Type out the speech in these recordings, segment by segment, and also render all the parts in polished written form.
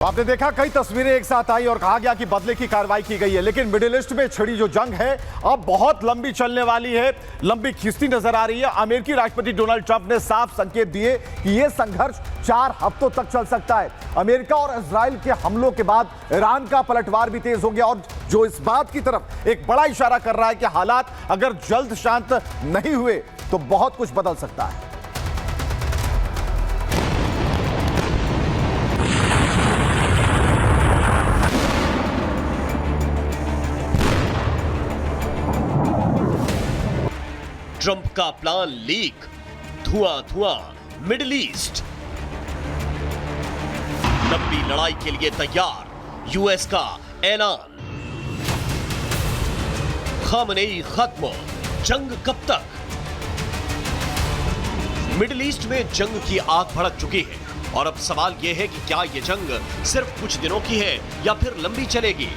आपने देखा कई तस्वीरें एक साथ आई और कहा गया कि बदले की कार्रवाई की गई है, लेकिन मिडिल ईस्ट में छिड़ी जो जंग है अब बहुत लंबी चलने वाली है, लंबी खिंचती नजर आ रही है। अमेरिकी राष्ट्रपति डोनाल्ड ट्रंप ने साफ संकेत दिए कि यह संघर्ष 4 हफ्तों तक चल सकता है। अमेरिका और इजराइल के हमलों के बाद ईरान का पलटवार भी तेज हो गया और जो इस बात की तरफ एक बड़ा इशारा कर रहा है कि हालात अगर जल्द शांत नहीं हुए तो बहुत कुछ बदल सकता है। ट्रंप का प्लान लीक, धुआं धुआं मिडिल ईस्ट। लंबी लड़ाई के लिए तैयार, यूएस का ऐलान। खामनेई खत्म, जंग कब तक? मिडिल ईस्ट में जंग की आग भड़क चुकी है और अब सवाल यह है कि क्या यह जंग सिर्फ कुछ दिनों की है या फिर लंबी चलेगी।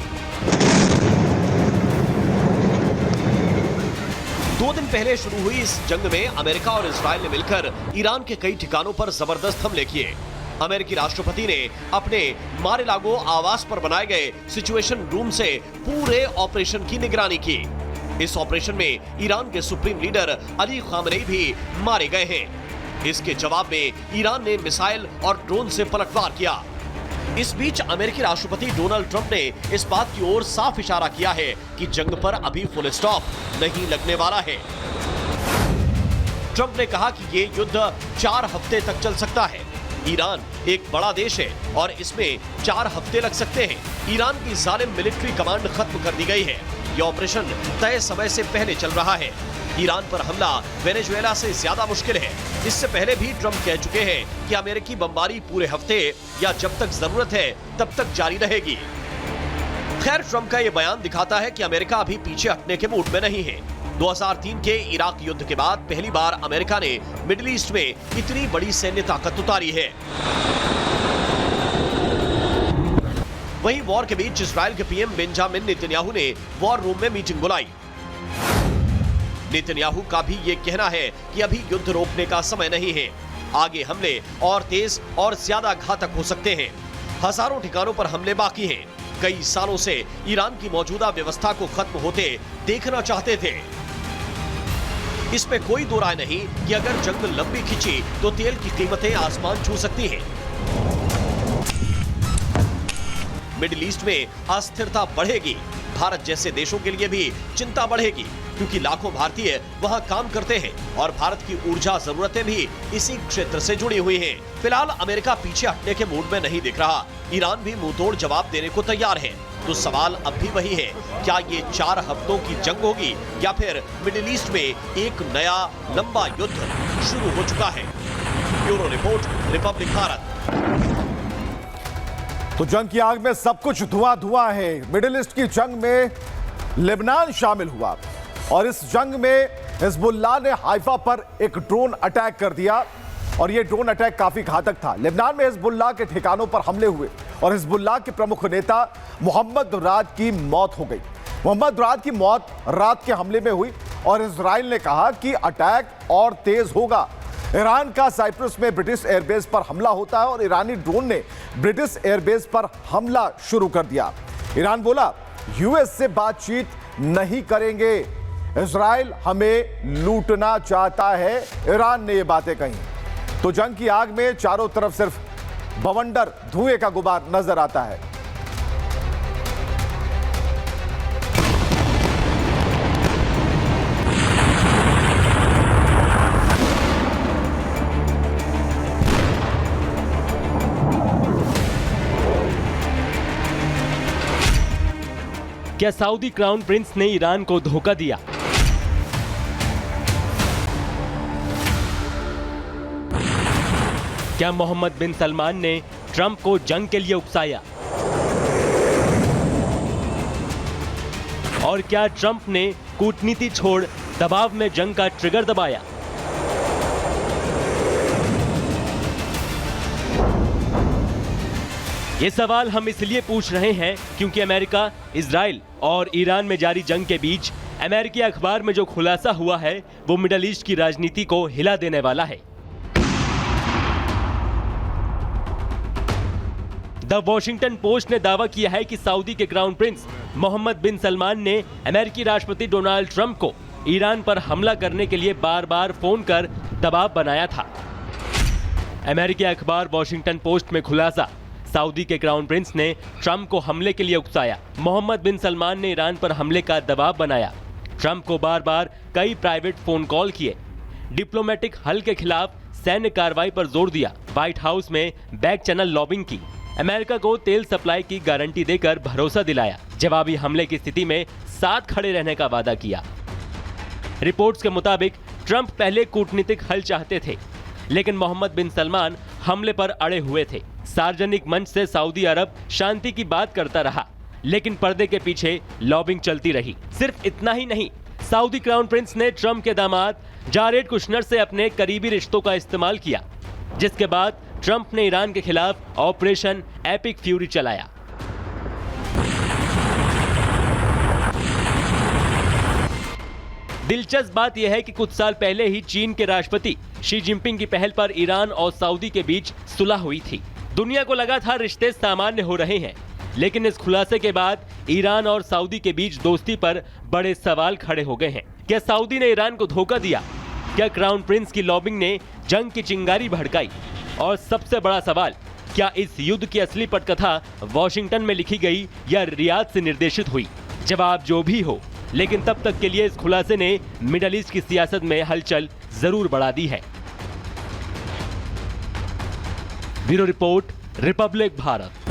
2 दिन पहले शुरू हुई इस जंग में अमेरिका और इजराइल ने मिलकर ईरान के कई ठिकानों पर जबरदस्त हमले किए। अमेरिकी राष्ट्रपति ने अपने मार-ए-लागो आवास पर बनाए गए सिचुएशन रूम से पूरे ऑपरेशन की निगरानी की। इस ऑपरेशन में ईरान के सुप्रीम लीडर अली खामनेई भी मारे गए हैं। इसके जवाब में ईरान ने मिसाइल और ड्रोन से पलटवार किया। इस बीच अमेरिकी राष्ट्रपति डोनाल्ड ट्रंप ने इस बात की ओर साफ इशारा किया है कि जंग पर अभी फुल स्टॉप नहीं लगने वाला है। ट्रंप ने कहा कि ये युद्ध 4 हफ्ते तक चल सकता है। ईरान एक बड़ा देश है और इसमें 4 हफ्ते लग सकते हैं। ईरान की जालिम मिलिट्री कमांड खत्म कर दी गई है। यह ऑपरेशन तय समय से पहले चल रहा है। ईरान पर हमला वेनेजुएला से ज्यादा मुश्किल है। इससे पहले भी ट्रंप कह चुके हैं कि अमेरिकी बमबारी पूरे हफ्ते या जब तक जरूरत है तब तक जारी रहेगी। खैर, ट्रंप का यह बयान दिखाता है कि अमेरिका अभी पीछे हटने के मूड में नहीं है। 2003 के इराक युद्ध के बाद पहली बार अमेरिका ने मिडिल ईस्ट में इतनी बड़ी सैन्य ताकत उतारी है। वहीं वॉर के बीच इजराइल के पीएम बेंजामिन नेतन्याहू ने वॉर रूम में मीटिंग बुलाई। नेतन्याहू का भी ये कहना है कि अभी युद्ध रोकने का समय नहीं है। आगे हमले और तेज और ज्यादा घातक हो सकते हैं। हजारों ठिकानों पर हमले बाकी हैं। कई सालों से ईरान की मौजूदा व्यवस्था को खत्म होते देखना चाहते थे। इसमें कोई दो राय नहीं कि अगर जंग लंबी खिंची तो तेल की कीमतें आसमान छू सकती हैं। मिडिल ईस्ट में अस्थिरता बढ़ेगी। भारत जैसे देशों के लिए भी चिंता बढ़ेगी, क्योंकि लाखों भारतीय वहां काम करते हैं और भारत की ऊर्जा जरूरतें भी इसी क्षेत्र से जुड़ी हुई हैं। फिलहाल अमेरिका पीछे हटने के मूड में नहीं दिख रहा। ईरान भी मुंहतोड़ जवाब देने को तैयार है। तो सवाल अब भी वही है, क्या ये 4 हफ्तों की जंग होगी या फिर मिडिल ईस्ट में एक नया लंबा युद्ध शुरू हो चुका है। Bureau report, Republic Bharat. तो जंग की आग में सब कुछ धुआं धुआं है। मिडिल ईस्ट की जंग में लेबनान शामिल हुआ और इस जंग में हिजबुल्लाह ने हाइफा पर एक ड्रोन अटैक कर दिया और यह ड्रोन अटैक काफी घातक था। लेबनान में हिजबुल्लाह के ठिकानों पर हमले हुए और हिजबुल्लाह के प्रमुख नेता मोहम्मद राद की मौत हो गई। मोहम्मद राद की मौत रात के हमले में हुई और इजराइल ने कहा कि अटैक और तेज होगा। ईरान का साइप्रस में ब्रिटिश एयरबेस पर हमला होता है और ईरानी ड्रोन ने ब्रिटिश एयरबेस पर हमला शुरू कर दिया। ईरान बोला यूएस से बातचीत नहीं करेंगे, इजराइल हमें लूटना चाहता है। ईरान ने ये बातें कही। तो जंग की आग में चारों तरफ सिर्फ बवंडर धुएं का गुबार नजर आता है। क्या सऊदी क्राउन प्रिंस ने ईरान को धोखा दिया? क्या मोहम्मद बिन सलमान ने ट्रंप को जंग के लिए उकसाया? और क्या ट्रंप ने कूटनीति छोड़ दबाव में जंग का ट्रिगर दबाया? ये सवाल हम इसलिए पूछ रहे हैं क्योंकि अमेरिका, इजराइल और ईरान में जारी जंग के बीच अमेरिकी अखबार में जो खुलासा हुआ है वो मिडिल ईस्ट की राजनीति को हिला देने वाला है। द वॉशिंगटन पोस्ट ने दावा किया है कि सऊदी के क्राउन प्रिंस मोहम्मद बिन सलमान ने अमेरिकी राष्ट्रपति डोनाल्ड ट्रंप को ईरान पर हमला करने के लिए बार बार फोन कर दबाव बनाया था। अमेरिकी अखबार वॉशिंगटन पोस्ट में खुलासा, सऊदी के क्राउन प्रिंस ने ट्रंप को हमले के लिए उकसाया। मोहम्मद बिन सलमान ने ईरान पर हमले का दबाव बनाया। ट्रंप को बार बार कई प्राइवेट फोन कॉल किए। डिप्लोमेटिक हल के खिलाफ सैन्य कार्रवाई पर जोर दिया। व्हाइट हाउस में बैक चैनल लॉबिंग की। अमेरिका को तेल सप्लाई की गारंटी देकर भरोसा दिलाया। जवाबी हमले की स्थिति में साथ खड़े रहने का वादा किया। रिपोर्ट्स के मुताबिक ट्रंप पहले कूटनीतिक हल चाहते थे, लेकिन मोहम्मद बिन सलमान हमले पर अड़े हुए थे। सार्वजनिक मंच से सऊदी अरब शांति की बात करता रहा, लेकिन पर्दे के पीछे लॉबिंग चलती रही। सिर्फ इतना ही नहीं, सऊदी क्राउन प्रिंस ने ट्रंप के दामाद जारेड कुशनर से अपने करीबी रिश्तों का इस्तेमाल किया, जिसके बाद ट्रंप ने ईरान के खिलाफ ऑपरेशन एपिक फ्यूरी चलाया। दिलचस्प बात यह है कि कुछ साल पहले ही चीन के राष्ट्रपति शी जिनपिंग की पहल पर ईरान और सऊदी के बीच सुलह हुई थी। दुनिया को लगा था रिश्ते सामान्य हो रहे हैं, लेकिन इस खुलासे के बाद ईरान और सऊदी के बीच दोस्ती पर बड़े सवाल खड़े हो गए हैं। क्या सऊदी ने ईरान को धोखा दिया? क्या क्राउन प्रिंस की लॉबिंग ने जंग की चिंगारी भड़काई? और सबसे बड़ा सवाल, क्या इस युद्ध की असली पटकथा वॉशिंगटन में लिखी गई या रियाद से निर्देशित हुई? जवाब जो भी हो, लेकिन तब तक के लिए इस खुलासे ने मिडल ईस्ट की सियासत में हलचल जरूर बढ़ा दी है। Bureau report, Republic Bharat.